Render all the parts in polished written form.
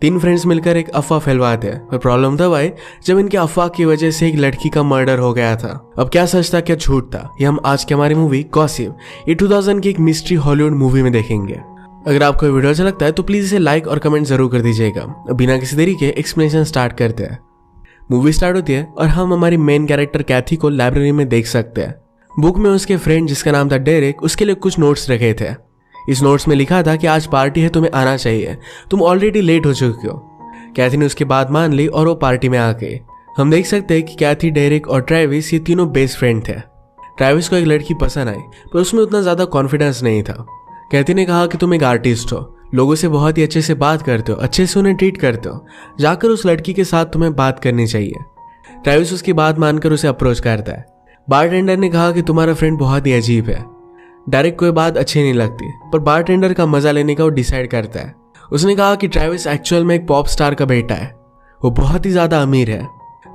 तीन फ्रेंड्स मिलकर एक अफवाह फैलवाते हैं, पर प्रॉब्लम तब आई जब इनके अफवाह की वजह से एक लड़की का मर्डर हो गया था। अब क्या सच था क्या झूठ था, ये हम आज की हमारी मूवी गॉसिप ये 2000 की एक मिस्ट्री हॉलीवुड मूवी में देखेंगे। अगर आपको ये वीडियो अच्छा लगता है तो प्लीज इसे लाइक और कमेंट जरूर कर दीजिएगा। बिना किसी देरी के एक्सप्लेनेशन स्टार्ट करते हैं। मूवी स्टार्ट होती है और हम हमारी मेन कैरेक्टर कैथी को लाइब्रेरी में देख सकते हैं। बुक में उसके फ्रेंड जिसका नाम था डेरेक, उसके लिए कुछ नोट्स रखे थे। इस नोट्स में लिखा था कि आज पार्टी है, तुम्हें आना चाहिए, तुम ऑलरेडी लेट हो चुके हो। कैथी ने उसकी बात मान ली और वो पार्टी में आ गई। हम देख सकते हैं कि कैथी, डेरेक और ट्रेविस ये तीनों बेस्ट फ्रेंड थे। ट्रेविस को एक लड़की पसंद आई पर उसमें उतना ज्यादा कॉन्फिडेंस नहीं था। कैथी ने कहा कि तुम एक आर्टिस्ट हो, लोगों से बहुत ही अच्छे से बात करते हो, अच्छे से उन्हें ट्रीट करते हो, जाकर उस लड़की के साथ तुम्हें बात करनी चाहिए। ट्रेविस उसकी बात मानकर उसे अप्रोच करता है। बारटेंडर ने कहा कि तुम्हारा फ्रेंड बहुत ही अजीब है। डायरेक्ट कोई बात अच्छी नहीं लगती, पर बारटेंडर का मजा लेने का वो डिसाइड करता है। उसने कहा कि ट्रेविस एक्चुअल में एक पॉप स्टार का बेटा है, वो बहुत ही ज्यादा अमीर है।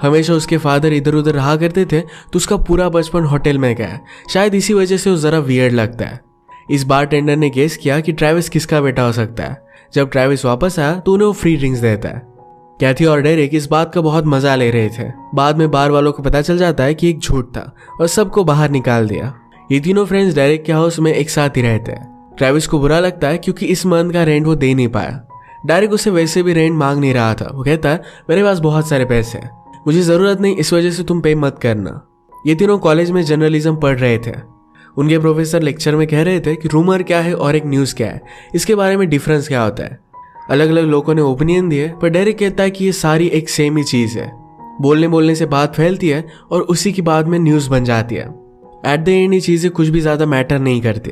हमेशा उसके फादर इधर उधर रहा करते थे तो उसका पूरा बचपन होटल में गया, शायद इसी वजह से वो जरा वियर्ड लगता है। इस बारटेंडर ने गेस किया कि ट्रेविस किसका बेटा हो सकता है। जब ट्रेविस वापस आया तो उन्हें वो फ्री ड्रिंक्स देता है। कैथी और डेरेक इस बात का बहुत मजा ले रहे थे। बाद में बार वालों को पता चल जाता है कि एक झूठ था और सबको बाहर निकाल दिया। ये तीनों फ्रेंड्स डायरेक्ट के हाउस में एक साथ ही रहते हैं। ट्रेविस को बुरा लगता है क्योंकि इस मंथ का रेंट वो दे नहीं पाया। डायरेक्ट उसे वैसे भी रेंट मांग नहीं रहा था। वो कहता है मेरे पास बहुत सारे पैसे हैं, मुझे जरूरत नहीं, इस वजह से तुम पे मत करना। ये तीनों कॉलेज में जर्नलिज्म पढ़ रहे थे। उनके प्रोफेसर लेक्चर में कह रहे थे कि रूमर क्या है और एक न्यूज क्या है, इसके बारे में डिफरेंस क्या होता है। अलग अलग लोगों ने ओपिनियन दिए, पर डेरेक कहता है कि ये सारी एक सेम ही चीज है। बोलने बोलने से बात फैलती है और उसी की बाद में न्यूज बन जाती है। एट द एंड ये चीजें कुछ भी ज्यादा मैटर नहीं करती।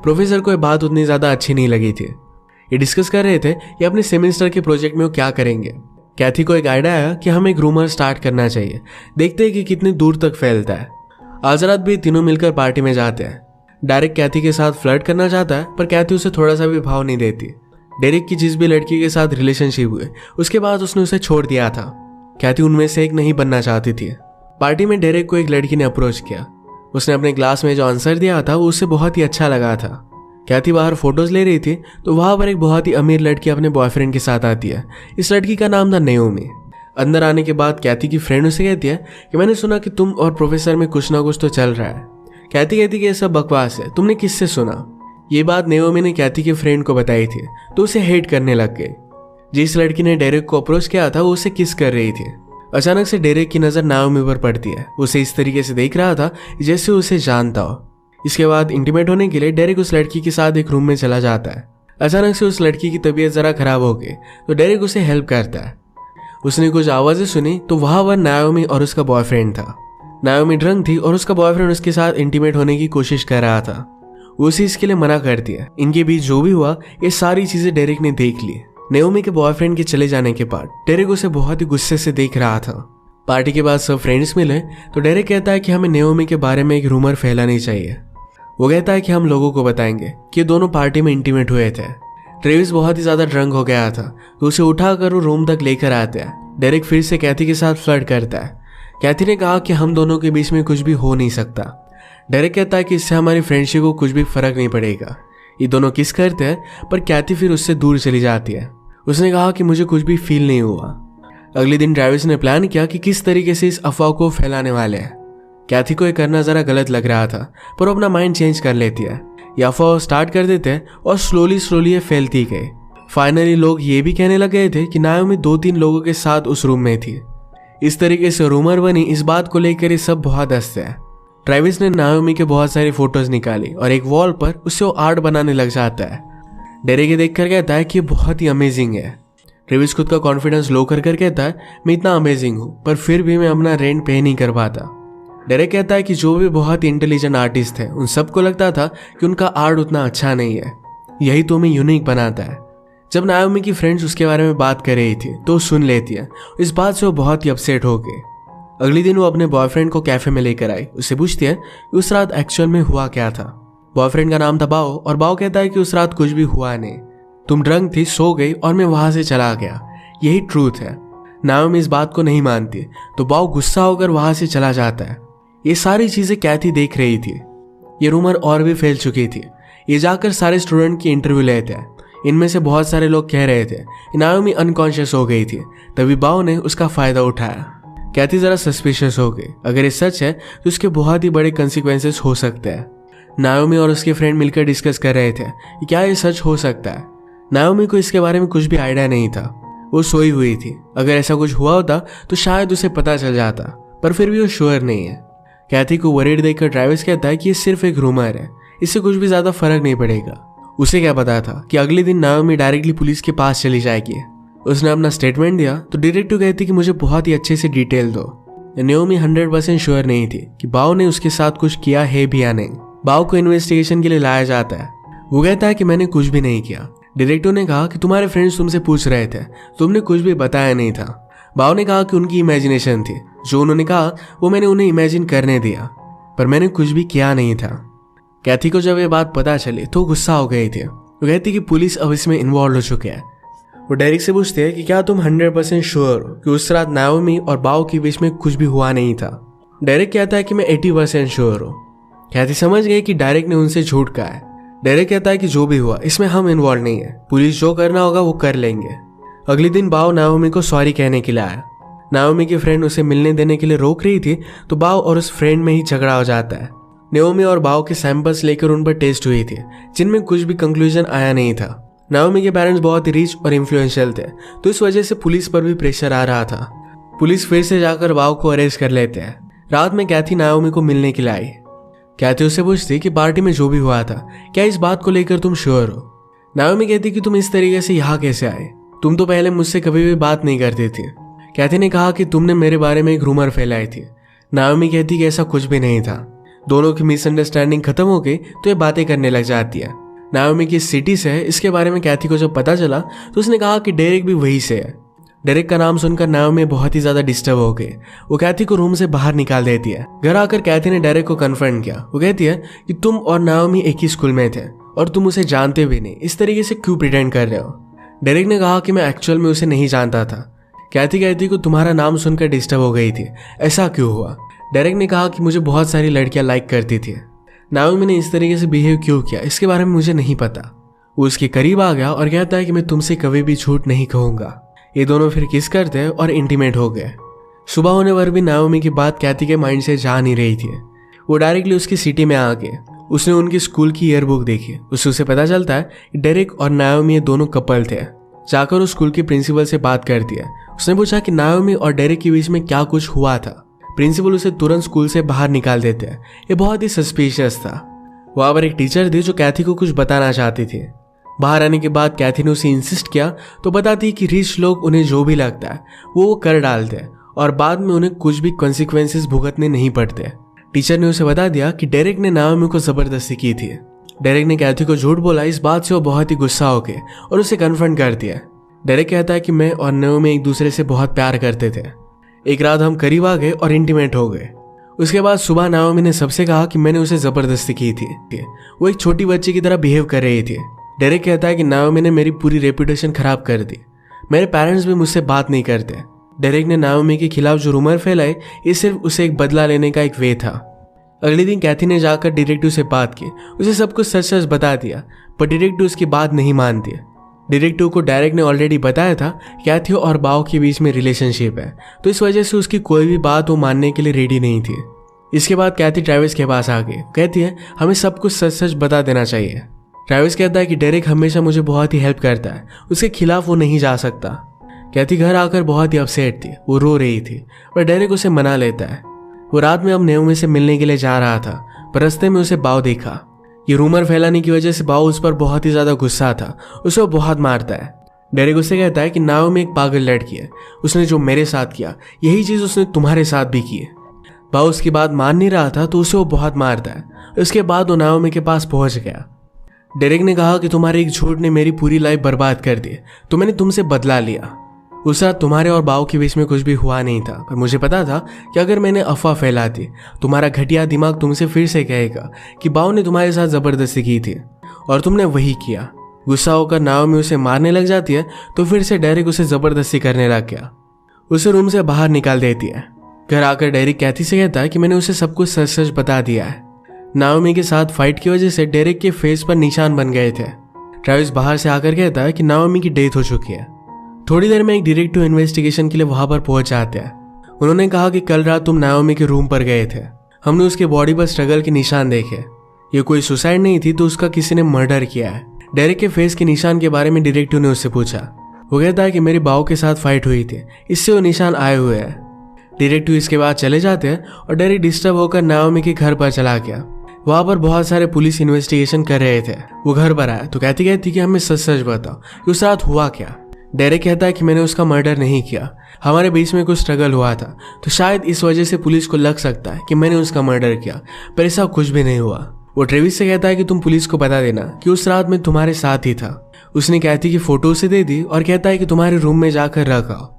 प्रोफेसर को ये बात उतनी ज्यादा अच्छी नहीं लगी थी। ये डिस्कस कर रहे थे कि अपने सेमेस्टर के प्रोजेक्ट में वो क्या करेंगे। कैथी को एक आइडिया आया कि हमें एक रूमर स्टार्ट करना चाहिए, देखते हैं कि कितनी दूर तक फैलता है। आज रात भी तीनों मिलकर पार्टी में जाते हैं। डायरेक्ट कैथी के साथ फ्लर्ट करना चाहता है, पर कैथी उसे थोड़ा सा भी भाव नहीं देती। डेरेक की जिस भी लड़की के साथ रिलेशनशिप हुए उसके बाद उसने उसे छोड़ दिया था। कैथी उनमें से एक नहीं बनना चाहती थी। पार्टी में डेरेक को एक लड़की ने अप्रोच किया। उसने अपने क्लास में जो आंसर दिया था वो उसे बहुत ही अच्छा लगा था। कैथी बाहर फोटोज ले रही थी तो वहां पर एक बहुत ही अमीर लड़की अपने बॉयफ्रेंड के साथ आती है। इस लड़की का नाम था नेओमी। अंदर आने के बाद कैथी की फ्रेंड उसे कहती है कि मैंने सुना कि तुम और प्रोफेसर में कुछ ना कुछ तो चल रहा है। कैथी कहती कि ये सब बकवास है, तुमने किससे सुना। ये बात नेओमी ने कैथी के फ्रेंड को बताई थी तो उसे हेट करने लग गए। जिस लड़की ने डेरेक को अप्रोच किया था वो उसे किस कर रही थी। अचानक से डेरेक की नजर नाओमी पर पड़ती है। उसे इस तरीके से देख रहा था जैसे उसे जानता हो। इसके बाद इंटीमेट होने के लिए डेरेक उस लड़की के साथ एक रूम में चला जाता है। अचानक से उस लड़की की तबीयत जरा खराब हो गई तो डेरेक उसे हेल्प करता है। उसने कुछ आवाजें सुनी तो वहां पर नाओमी और उसका बॉयफ्रेंड था। नाओमी ड्रंक थी और उसका बॉयफ्रेंड उसके साथ इंटीमेट होने की कोशिश कर रहा था। वो उसे इसके लिए मना करती है। इनके बीच जो भी हुआ ये सारी चीजें डेरेक ने देख ली। नेओमी के बॉयफ्रेंड के चले जाने के बाद डेरेक उसे बहुत ही गुस्से से देख रहा था। पार्टी के बाद सब फ्रेंड्स मिले तो डेरेक कहता है कि हमें नेओमी के बारे में एक रूमर फैलानी चाहिए। वो कहता है कि हम लोगों को बताएंगे कि दोनों पार्टी में इंटीमेट हुए थे। ट्रेविस बहुत ही ज्यादा ड्रंक हो गया था तो उसे उठाकर वो रूम तक लेकर आते हैं। डेरेक फिर से कैथी के साथ फ्लर्ट करता है। कैथी ने कहा कि हम दोनों के बीच में कुछ भी हो नहीं सकता। डेरेक कहता है कि इससे हमारी फ्रेंडशिप को कुछ भी फर्क नहीं पड़ेगा। ये दोनों किस करते हैं, पर कैथी फिर उससे दूर चली जाती है। उसने कहा कि मुझे कुछ भी फील नहीं हुआ। अगले दिन ट्रेविस ने प्लान किया कि किस तरीके से इस अफवाह को फैलाने वाले हैं। कैथी को ये करना जरा गलत लग रहा था, पर वो अपना माइंड चेंज कर लेती है। ये अफवाह स्टार्ट कर देते हैं और स्लोली ये फैलती गई। फाइनली लोग ये भी कहने लग गए थे कि नाओमी 2-3 लोगों के साथ उस रूम में थी। इस तरीके से रूमर बनी। इस बात को लेकर ये सब बहुत हंसते हैं। ट्रेविस ने नाओमी के बहुत सारी फोटोज निकाली और एक वॉल पर उससे वो आर्ट बनाने लग जाता है। डेरेक ये देखकर कहता है कि ये बहुत ही अमेजिंग है। ट्रेविस खुद का कॉन्फिडेंस लो कर कहता है मैं इतना अमेजिंग हूँ पर फिर भी मैं अपना रेंट पे नहीं कर पाता। डेरेक कहता है कि जो भी बहुत ही इंटेलिजेंट आर्टिस्ट थे उन सबको लगता था कि उनका आर्ट उतना अच्छा नहीं है, यही तो हमें यूनिक बनाता है। जब नाओमी की फ्रेंड्स उसके बारे में बात कर रही थी तो सुन लेती है। इस बात से वो बहुत ही अपसेट हो गई। अगले दिन वो अपने बॉयफ्रेंड को कैफे में लेकर आई। उससे पूछती है कि उस रात एक्चुअल में हुआ क्या था। बॉयफ्रेंड का नाम था बाओ और बाओ कहता है कि उस रात कुछ भी हुआ नहीं, तुम ड्रंक थी, सो गई और मैं वहां से चला गया, यही ट्रूथ है। नाओमी इस बात को नहीं मानती तो बाओ गुस्सा होकर वहां से चला जाता है। ये सारी चीजें कैथी देख रही थी। ये रूमर और भी फैल चुकी थी। ये जाकर सारे स्टूडेंट की इंटरव्यू लेते हैं। इनमें से बहुत सारे लोग कह रहे थे नाओमी अनकॉन्शियस हो गई थी, तभी बाओ ने उसका फायदा उठाया। कैथी जरा सस्पिशियस हो गई। अगर ये सच है तो इसके बहुत ही बड़े कंसिक्वेंसेस हो सकते हैं। नाओमी और उसके फ्रेंड मिलकर डिस्कस कर रहे थे कि क्या ये सच हो सकता है। नाओमी को इसके बारे में कुछ भी आइडिया नहीं था, वो सोई हुई थी। अगर ऐसा कुछ हुआ होता तो शायद उसे पता चल जाता, पर फिर भी वो श्योर नहीं है। कैथी को वरीड देखकर ट्रैविस कहता है कि ये सिर्फ एक रूमर है, इससे कुछ भी ज्यादा फर्क नहीं पड़ेगा। उसे क्या पता था कि अगले दिन नाओमी डायरेक्टली पुलिस के पास चली जाएगी। उसने अपना स्टेटमेंट दिया तो डिटेक्टिव कहती कि मुझे बहुत ही अच्छे से डिटेल दो। नाओमी 100% श्योर नहीं थी कि बाओ ने उसके साथ कुछ किया है भी या नहीं। बाओ को इन्वेस्टिगेशन के लिए लाया जाता है। वो कहता है कि मैंने कुछ भी नहीं किया। डिटेक्टिव ने कहा कि तुम्हारे फ्रेंड्स तुमसे पूछ रहे थे, तुमने कुछ भी बताया नहीं था। बाओ ने कहा कि उनकी इमेजिनेशन थी, जो उन्होंने कहा वो मैंने उन्हें इमेजिन करने दिया, पर मैंने कुछ भी किया नहीं था। कैथी को जब ये बात पता चली तो गुस्सा हो गई थी। वो कहती कि पुलिस अब इसमें इन्वॉल्व हो चुके हैं। वो डेरिक से पूछते हैं कि क्या तुम 100% श्योर हो कि उस रात नाओमी और बाओ के बीच में कुछ भी हुआ नहीं था। डेरिक कहता है कि मैं 80% श्योर हूँ। कैथी समझ गई कि डेरिक ने उनसे झूठ कहा है। डेरिक कहता है कि जो भी हुआ इसमें हम इन्वॉल्व नहीं है, पुलिस जो करना होगा वो कर लेंगे। अगले दिन बाओ नाओमी को सॉरी कहने के लिए आया। नाओमी की फ्रेंड उसे मिलने देने के लिए रोक रही थी तो बाओ और उस फ्रेंड में ही झगड़ा हो जाता है। नाओमी और बाओ के सैंपल्स लेकर उन पर टेस्ट हुई थी, जिनमें कुछ भी कंक्लूजन आया नहीं था। नाओमी के पेरेंट्स बहुत ही रिच और इन्फ्लुएंशियल थे, तो इस वजह से पुलिस पर भी प्रेशर आ रहा था। पुलिस फिर से जाकर बाओ को अरेस्ट कर लेते हैं। रात में कैथी नाओमी को मिलने के लिए आई। कैथी उससे पूछती कि पार्टी में जो भी हुआ था क्या इस बात को लेकर तुम श्योर हो। नाओमी कहती कि तुम इस तरीके से यहाँ कैसे आए, तुम तो पहले मुझसे कभी भी बात नहीं करती थी। कैथी ने कहा कि तुमने मेरे बारे में एक रूमर फैलाई थी। नाओमी कहती कि ऐसा कुछ भी नहीं था। दोनों की मिसअंडरस्टैंडिंग खत्म हो गई तो ये बातें करने लग जाती है। नाओमी की सिटी से है, इसके बारे में कैथी को जब पता चला तो उसने कहा कि डेरिक भी वहीं से है। डेरिक का नाम सुनकर नाओमी बहुत ही ज्यादा डिस्टर्ब हो गई। वो कैथी को रूम से बाहर निकाल देती है। घर आकर कैथी ने डेरिक को कन्फ्रंट किया। वो कहती है कि तुम और नाओमी एक ही स्कूल में थे और तुम उसे जानते भी नहीं, इस तरीके से क्यों प्रिटेंड कर रहे हो। डेरिक ने कहा कि मैं एक्चुअल में उसे नहीं जानता था। कैथी कहती कि तुम्हारा नाम सुनकर डिस्टर्ब हो गई थी, ऐसा क्यों हुआ। डेरिक ने कहा कि मुझे बहुत सारी लड़कियां लाइक करती थी। नाओमी ने इस तरीके से बिहेव क्यों किया इसके बारे में मुझे नहीं पता। वो उसके करीब आ गया और कहता है कि मैं तुमसे कभी भी झूठ नहीं कहूंगा। ये दोनों फिर किस करते और इंटीमेट हो गए। सुबह होने पर भी नाओमी की बात कैथी के माइंड से जा नहीं रही थी। वो डायरेक्टली उसकी सिटी में आ गए। उसने उनकी स्कूल की ईयरबुक देखी। उसे पता चलता है कि डेरिक और नाओमी ये दोनों कपल थे। जाकर उस स्कूल के प्रिंसिपल से बात करती है। उसने पूछा कि नाओमी और डेरिक के बीच में क्या कुछ हुआ था। प्रिंसिपल उसे तुरंत स्कूल से बाहर निकाल देते हैं। ये बहुत ही सस्पिशियस था। वहां पर एक टीचर थी जो कैथी को कुछ बताना चाहती थी। बाहर आने के बाद कैथी ने उसे इंसिस्ट किया तो बताती कि रिच लोग उन्हें जो भी लगता है वो कर डालते हैं और बाद में उन्हें कुछ भी कॉन्सिक्वेंसेस भुगतने नहीं पड़ते। टीचर ने उसे बता दिया कि डेरिक ने नाओमी को जबरदस्ती की थी। डेरिक ने कैथी को झूठ बोला। इस बात से वो बहुत ही गुस्सा हो गए और उसे कन्फ्रंट कर दिया। डेरिक कहता है कि मैं और नाओमी एक दूसरे से बहुत प्यार करते थे। एक रात हम करीब आ गए और इंटीमेट हो गए। उसके बाद सुबह नाओमी ने सबसे कहा कि मैंने उसे जबरदस्ती की थी। वो एक छोटी बच्ची की तरह बिहेव कर रही थी। डेरिक कहता है कि नाओमी ने मेरी पूरी रेपुटेशन खराब कर दी। मेरे पेरेंट्स भी मुझसे बात नहीं करते। डेरिक ने नाओमी के खिलाफ जो रूमर फैलाए ये सिर्फ उसे एक बदला लेने का एक वे था। अगले दिन कैथी ने जाकर डिटेक्टिव से बात की। उसे सब कुछ सच सच बता दिया, पर डिटेक्टिव उसकी बात नहीं मानती। डिटेक्टिव को डेरिक ने ऑलरेडी बताया था कैथी और बाओ के बीच में रिलेशनशिप है, तो इस वजह से उसकी कोई भी बात वो मानने के लिए रेडी नहीं थी। इसके बाद कैथी ट्रैविस के पास आ गई। कहती है हमें सब कुछ सच सच बता देना चाहिए। ट्रैविस कहता है कि डेरिक हमेशा मुझे बहुत ही हेल्प करता है, उसके खिलाफ वो नहीं जा सकता। कैथी घर आकर बहुत ही अपसेट थी, वो रो रही थी, पर डेरिक उसे मना लेता है। वो रात में अब नाओमी से मिलने के लिए जा रहा था, पर रास्ते में उसे बाओ देखा। ये रूमर फैलाने की वजह से बाओ उस पर बहुत ही ज्यादा गुस्सा था, उसे वो बहुत मारता है। डेरिक उससे कहता है कि नाओमी एक पागल लड़की है, उसने जो मेरे साथ किया यही चीज उसने तुम्हारे साथ भी की है। बाओ उसकी बात मान नहीं रहा था तो उसे वो बहुत मारता है। उसके बाद वो नाओमी के पास पहुंच गया। डेरिक ने कहा कि तुम्हारे एक झूठ ने मेरी पूरी लाइफ बर्बाद कर दी, तो मैंने तुमसे बदला लिया। उस रात तुम्हारे और बाओ के बीच में कुछ भी हुआ नहीं था, पर मुझे पता था कि अगर मैंने अफवाह फैला दी तुम्हारा घटिया दिमाग तुमसे फिर से कहेगा कि बाओ ने तुम्हारे साथ जबरदस्ती की थी और तुमने वही किया। गुस्सा होकर नाओमी उसे मारने लग जाती है तो फिर से डेरिक उसे जबरदस्ती करने लग गया। उसे रूम से बाहर निकाल देती है। घर आकर डेरिक कैथी से कहता है कि मैंने उसे सब कुछ सच सच बता दिया है। नाओमी के साथ फाइट की वजह से डेरिक के फेस पर निशान बन गए थे। ट्रेविस बाहर से आकर कहता है कि नाओमी की डेथ हो चुकी है। थोड़ी देर में एक डिटेक्टिव इन्वेस्टिगेशन के लिए वहां पर पहुंच जाते हैं। उन्होंने कहा कि कल रात तुम नाओमी के रूम पर गए थे, हमने उसके बॉडी पर स्ट्रगल के निशान देखे। ये कोई सुसाइड नहीं थी तो उसका किसी ने मर्डर किया है। डेरेक के फेस के निशान के बारे में डिटेक्टिव ने उससे पूछा। वो कहता है कि मेरे बाव के साथ फाइट हुई थी, इससे वो निशान आए हुए हैं। डिटेक्टिव इसके बाद चले जाते हैं और डेरेक डिस्टर्ब होकर नाओमी के घर पर चला गया। वहां पर बहुत सारे पुलिस इन्वेस्टिगेशन कर रहे थे। वो घर पर आया तो कहती कि हमें सच सच बताओ कि उस रात हुआ क्या। डेरेक कहता है कि मैंने उसका मर्डर नहीं किया, हमारे बीच में कुछ स्ट्रगल हुआ था, तो शायद इस वजह से पुलिस को लग सकता है कि मैंने उसका मर्डर किया, पर ऐसा कुछ भी नहीं हुआ। वो ट्रेविस से कहता है कि तुम पुलिस को बता देना कि उस रात में तुम्हारे साथ ही था। उसने कहती कि फोटो उसे दे दी और कहता है कि तुम्हारे रूम में जाकर रख आओ।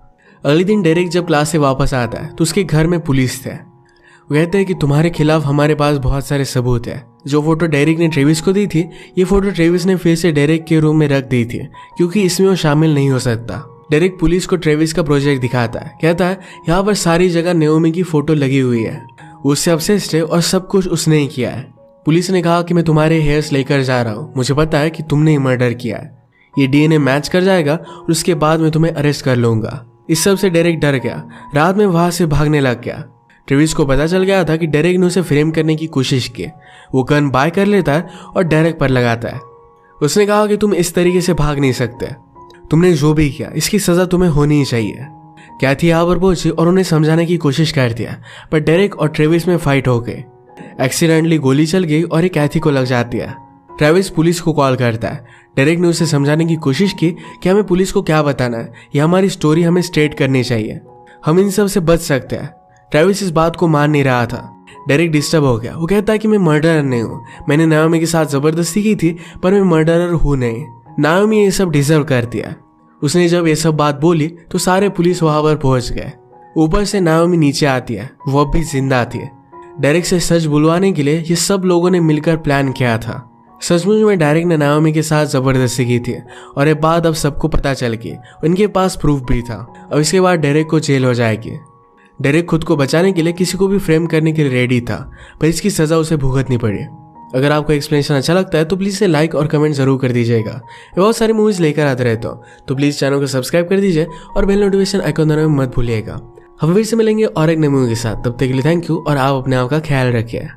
अगले दिन डेरेक जब क्लास से वापस आता है तो उसके घर में पुलिस थे। वो कहते हैं कि तुम्हारे खिलाफ हमारे पास बहुत सारे सबूत है। जो फोटो डेरेक ने ट्रेविस को दी थी, ये फोटो ट्रेविस ने फिर से डेरेक के रूम में रख दी थी क्योंकि इसमें वो शामिल नहीं हो सकता। डेरेक पुलिस को ट्रेविस का प्रोजेक्ट दिखाता है, कहता है यहाँ पर सारी जगह नाओमी की फोटो लगी हुई है, उससे ऑब्सेस्ड है और सब कुछ उसने ही किया है। पुलिस ने कहा कि मैं तुम्हारे हेयर्स लेकर जा रहा हूँ, मुझे पता है कि तुमने ही मर्डर किया है, ये डीएनए मैच कर जाएगा और उसके बाद मैं तुम्हें अरेस्ट कर लूंगा। इस सब से डेरेक डर गया, रात में वहां से भागने लग गया। ट्रेविस को पता चल गया था कि डेरेक ने उसे फ्रेम करने की कोशिश की। वो गन बाय कर लेता है और डेरेक पर लगाता है। उसने कहा कि तुम इस तरीके से भाग नहीं सकते, तुमने जो भी किया इसकी सजा तुम्हें होनी ही चाहिए। कैथी यहाँ पर पहुंची और उन्हें समझाने की कोशिश कर दिया, पर डेरेक और ट्रेविस में फाइट हो गई। एक्सीडेंटली गोली चल गई और ये कैथी को लग जाती है। ट्रेविस पुलिस को कॉल करता है। डेरेक ने उसे समझाने की कोशिश की कि हमें पुलिस को क्या बताना है, ये हमारी स्टोरी हमें स्ट्रेट करनी चाहिए, हम इन सब से बच सकते हैं। ट्रेविस इस बात को मान नहीं रहा था। डेरेक डिस्टर्ब हो गया। वो कहता है कि मैं मर्डरर नहीं हूँ, मैंने नाओमी के साथ जबरदस्ती की थी, पर मैं मर्डरर हूँ नहीं। नाओमी ये सब डिजर्व करती है। उसने जब ये सब बात बोली तो सारे पुलिस वहां पर पहुंच गए। ऊपर से नाओमी नीचे आती है, वो अब भी जिंदा थी। डेरेक से सच बुलवाने के लिए ये सब लोगों ने मिलकर प्लान किया था। सचमुच में डेरेक ने नाओमी के साथ जबरदस्ती की थी और ये बात अब सबको पता चल गई। उनके पास प्रूफ भी था। अब इसके बाद डेरेक को जेल हो जाएगी। डेरेक खुद को बचाने के लिए किसी को भी फ्रेम करने के लिए रेडी था, पर इसकी सजा उसे भुगतनी पड़ी। अगर आपको एक्सप्लेनेशन अच्छा लगता है तो प्लीज़ इसे लाइक और कमेंट जरूर कर दीजिएगा। बहुत सारी मूवीज लेकर आते रहता हूँ, तो प्लीज़ चैनल को सब्सक्राइब कर दीजिए और बेल नोटिफिकेशन आइकॉन दबाना मत भूलिएगा। हम फिर से मिलेंगे और एक नई मूवी के साथ, तब तक के लिए थैंक यू और आप अपने आप का ख्याल रखिए।